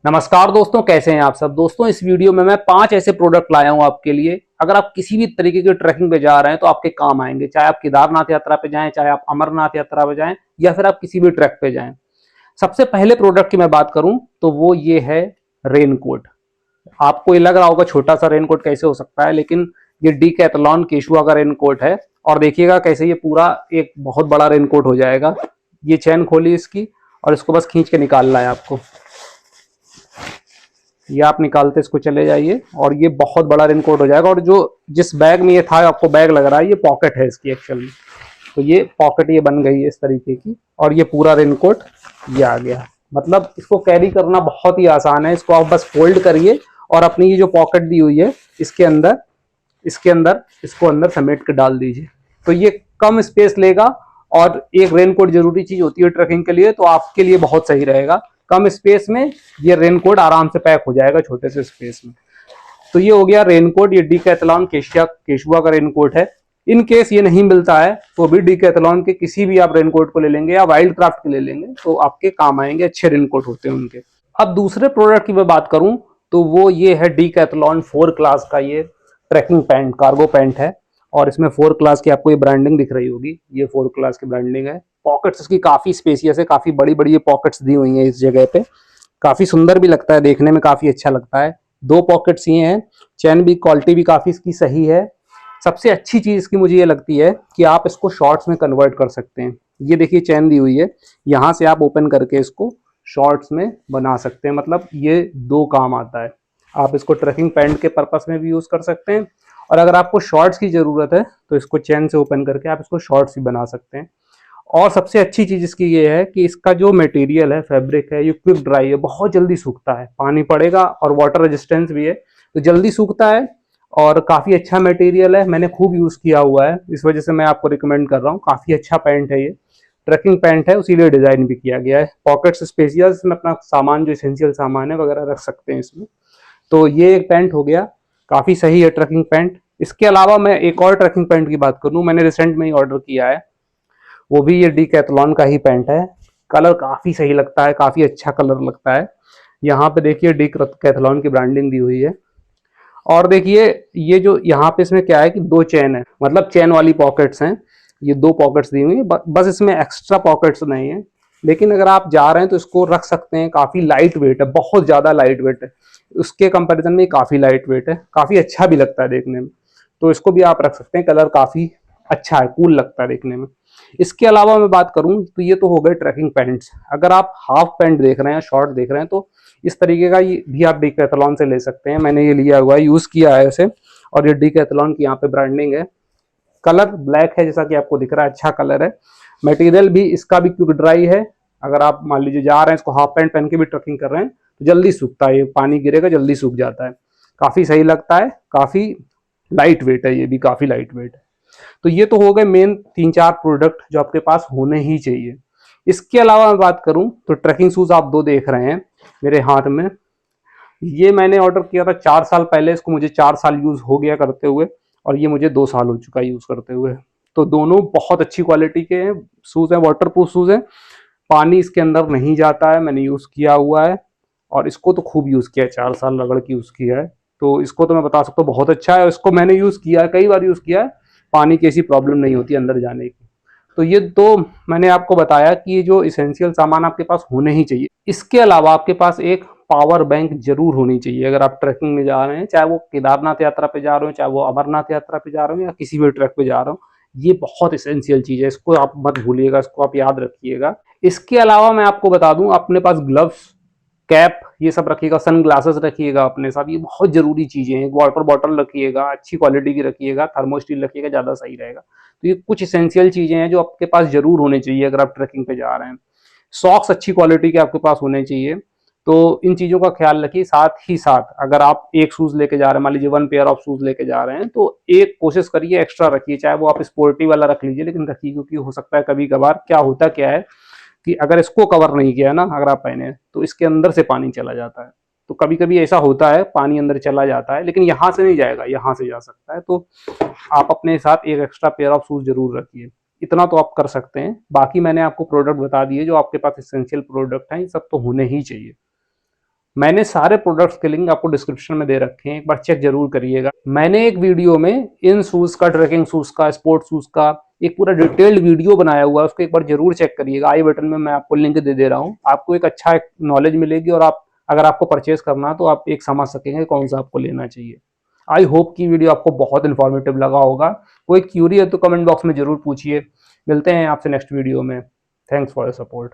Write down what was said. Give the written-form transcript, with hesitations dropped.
नमस्कार दोस्तों, कैसे हैं आप सब। दोस्तों, इस वीडियो में मैं 5 ऐसे प्रोडक्ट लाया हूं आपके लिए। अगर आप किसी भी तरीके की ट्रैकिंग पे जा रहे हैं तो आपके काम आएंगे, चाहे आप केदारनाथ यात्रा पे जाएं, चाहे आप अमरनाथ यात्रा पे जाएं, या फिर आप किसी भी ट्रैक पे जाएं। सबसे पहले प्रोडक्ट की मैं बात करूं तो वो ये है रेनकोट। आपको ये लग रहा होगा छोटा सा रेनकोट कैसे हो सकता है, लेकिन ये डीकैथलॉन केशुआ का रेनकोट है। और देखिएगा कैसे ये पूरा एक बहुत बड़ा रेनकोट हो जाएगा। ये चैन खोली इसकी और इसको बस खींच के निकालना है आपको। ये आप निकालते इसको चले जाइए और ये बहुत बड़ा रेनकोट हो जाएगा। और जो जिस बैग में ये था, आपको बैग लग रहा है, ये पॉकेट है इसकी एक्चुअल में। तो ये पॉकेट ये बन गई है इस तरीके की, और ये पूरा रेनकोट ये आ गया। मतलब इसको कैरी करना बहुत ही आसान है। इसको आप बस फोल्ड करिए और अपनी ये जो पॉकेट दी हुई है इसके अंदर इसको अंदर समेट के डाल दीजिए। तो ये कम स्पेस लेगा, और एक रेनकोट जरूरी चीज होती है ट्रैकिंग के लिए, तो आपके लिए बहुत सही रहेगा। कम स्पेस में ये रेनकोट आराम से पैक हो जाएगा छोटे से स्पेस में। तो ये हो गया रेनकोट। ये डीकैथलॉन केशुआ का रेनकोट है। इन केस ये नहीं मिलता है तो भी डीकैथलॉन के किसी भी आप रेनकोट को ले लेंगे या वाइल्ड क्राफ्ट के ले लेंगे तो आपके काम आएंगे। अच्छे रेनकोट होते हैं उनके। अब दूसरे प्रोडक्ट की मैं बात करूं तो वो ये है डीकैथलॉन 4 क्लास का ये ट्रैकिंग पैंट, कार्गो पैंट है। और इसमें 4 क्लास की आपको ये ब्रांडिंग दिख रही होगी। ये 4 क्लास की ब्रांडिंग है। पॉकेट्स इसकी काफी स्पेसियस है, काफी बड़ी बड़ी ये पॉकेट्स दी हुई हैं इस जगह पे। काफी सुंदर भी लगता है, देखने में काफी अच्छा लगता है। 2 पॉकेट्स ये हैं। चैन भी, क्वालिटी भी काफी इसकी सही है। सबसे अच्छी चीज इसकी मुझे ये लगती है कि आप इसको शॉर्ट्स में कन्वर्ट कर सकते हैं। ये देखिए चैन दी हुई है, यहाँ से आप ओपन करके इसको शॉर्ट्स में बना सकते हैं। मतलब ये 2 काम आता है। आप इसको ट्रैकिंग पैंट के पर्पस में भी यूज कर सकते हैं, और अगर आपको शॉर्ट्स की जरूरत है तो इसको चैन से ओपन करके आप इसको शॉर्ट्स भी बना सकते हैं। और सबसे अच्छी चीज इसकी ये है कि इसका जो मटेरियल है, फैब्रिक है, ये क्विक ड्राई है, बहुत जल्दी सूखता है। पानी पड़ेगा और वाटर रेजिस्टेंस भी है, तो जल्दी सूखता है। और काफी अच्छा मटेरियल है, मैंने खूब यूज किया हुआ है, इस वजह से मैं आपको रिकमेंड कर रहा हूँ। काफी अच्छा पैंट है ये, ट्रैकिंग पैंट है, उसीलिए डिजाइन भी किया गया है। पॉकेट्स स्पेसियस, इसमें अपना सामान जो इसेंशियल सामान है वगैरह रख सकते हैं इसमें। तो ये एक पैंट हो गया, काफी सही है ट्रैकिंग पैंट। इसके अलावा मैं एक और ट्रैकिंग पैंट की बात करूं, मैंने रिसेंट में ही ऑर्डर किया है। वो भी ये डीकैथलॉन का ही पैंट है। कलर काफी सही लगता है, काफी अच्छा कलर लगता है। यहाँ पे देखिए डीकैथलॉन की ब्रांडिंग दी हुई है। और देखिए ये जो यहाँ पे इसमें क्या है कि 2 चेन है, मतलब चेन वाली पॉकेट्स हैं। ये 2 पॉकेट्स दी हुई है, बस इसमें एक्स्ट्रा पॉकेट्स नहीं है। लेकिन अगर आप जा रहे हैं तो इसको रख सकते हैं। काफी लाइट वेट है, बहुत ज्यादा लाइट वेट है। उसके कंपैरिजन में काफी लाइट वेट है, काफी अच्छा भी लगता है देखने में। तो इसको भी आप रख सकते हैं। कलर काफी अच्छा है, कूल लगता है देखने में। इसके अलावा मैं बात करूं तो ये तो हो गए ट्रैकिंग पैंट्स। अगर आप हाफ पैंट देख रहे हैं, शॉर्ट देख रहे हैं, तो इस तरीके का ये भी आप डीकैथलॉन से ले सकते हैं। मैंने ये लिया हुआ है, यूज किया है इसे। और ये डीकैथलॉन की यहाँ पे ब्रांडिंग है। कलर ब्लैक है जैसा कि आपको दिख रहा है, अच्छा कलर है। मटेरियल भी इसका भी क्विक ड्राई है। अगर आप मान लीजिए जा रहे हैं, इसको हाफ पैंट पहन के भी ट्रैकिंग कर रहे हैं तो जल्दी सूखता है। ये पानी गिरेगा जल्दी सूख जाता है। काफी सही लगता है, काफी लाइट वेट है, ये भी काफी लाइट वेट है। तो ये तो हो गए मेन 3-4 प्रोडक्ट जो आपके पास होने ही चाहिए। इसके अलावा मैं बात करूं तो ट्रैकिंग शूज आप 2 देख रहे हैं मेरे हाथ में। ये मैंने ऑर्डर किया था 4 साल पहले। इसको मुझे 4 साल यूज हो गया करते हुए, और ये मुझे 2 साल हो चुका है यूज करते हुए। तो दोनों बहुत अच्छी क्वालिटी के हैं, शूज हैं, वाटर प्रूफ शूज हैं। पानी इसके अंदर नहीं जाता है, मैंने यूज किया हुआ है। और इसको तो खूब यूज किया है, 4 साल रगड़ के यूज किया है। तो इसको तो मैं बता सकता हूँ बहुत अच्छा है। इसको मैंने यूज किया है, कई बार यूज किया है। पानी की ऐसी प्रॉब्लम नहीं होती अंदर जाने की। तो ये तो मैंने आपको बताया कि ये जो इसेंशियल सामान आपके पास होने ही चाहिए। इसके अलावा आपके पास एक पावर बैंक जरूर होनी चाहिए। अगर आप ट्रैकिंग में जा रहे हैं, चाहे वो केदारनाथ यात्रा पे जा रहे हो, चाहे वो अमरनाथ यात्रा पे जा रहे हो, या किसी भी ट्रैक पे जा रहे हो, ये बहुत इसेंशियल चीज है। इसको आप मत भूलिएगा, इसको आप याद रखिएगा। इसके अलावा मैं आपको बता दूं, अपने पास ग्लव्स, कैप, ये सब रखिएगा। सन ग्लासेस रखिएगा अपने साथ, ये बहुत जरूरी चीजें हैं। एक वाटर बॉटल रखिएगा, अच्छी क्वालिटी की रखिएगा। थर्मोस्टिल रखिएगा, ज्यादा सही रहेगा। तो ये कुछ इसेंशियल चीजें हैं जो आपके पास जरूर होने चाहिए अगर आप ट्रैकिंग पे जा रहे हैं। सॉक्स अच्छी क्वालिटी के आपके पास होने चाहिए। तो इन चीजों का ख्याल रखिए। साथ ही साथ अगर आप एक शूज लेके जा रहे हैं, मान लीजिए 1 पेयर ऑफ शूज लेके जा रहे हैं, तो एक कोशिश करिए एक्स्ट्रा रखिए। चाहे वो आप स्पोर्टी वाला रख लीजिए, लेकिन रखिए, क्योंकि हो सकता है कभी कभार क्या है कि अगर इसको कवर नहीं किया ना, अगर आप पहने, तो इसके अंदर से पानी चला जाता है। तो कभी कभी ऐसा होता है, पानी अंदर चला जाता है, लेकिन यहाँ से नहीं जाएगा, यहाँ से जा सकता है। तो आप अपने साथ एक एक्स्ट्रा पेयर ऑफ शूज जरूर रखिए। इतना तो आप कर सकते हैं। बाकी मैंने आपको प्रोडक्ट बता दिए जो आपके पास इसेंशियल प्रोडक्ट हैं, ये सब तो होने ही चाहिए। मैंने सारे प्रोडक्ट्स के लिंक आपको डिस्क्रिप्शन में दे रखे हैं, एक बार चेक जरूर करिएगा। मैंने एक वीडियो में इन शूज का, ट्रैकिंग शूज का, स्पोर्ट्स शूज का एक पूरा डिटेल्ड वीडियो बनाया हुआ है, उसको एक बार जरूर चेक करिएगा। आई बटन में मैं आपको लिंक दे रहा हूँ, आपको एक अच्छा नॉलेज मिलेगी और आप अगर आपको परचेज करना तो आप एक समझ सकेंगे कौन सा आपको लेना चाहिए। आई होप की वीडियो आपको बहुत इन्फॉर्मेटिव लगा होगा। कोई क्यूरी है तो कमेंट बॉक्स में जरूर पूछिए। मिलते हैं आपसे नेक्स्ट वीडियो में। Thanks for your support.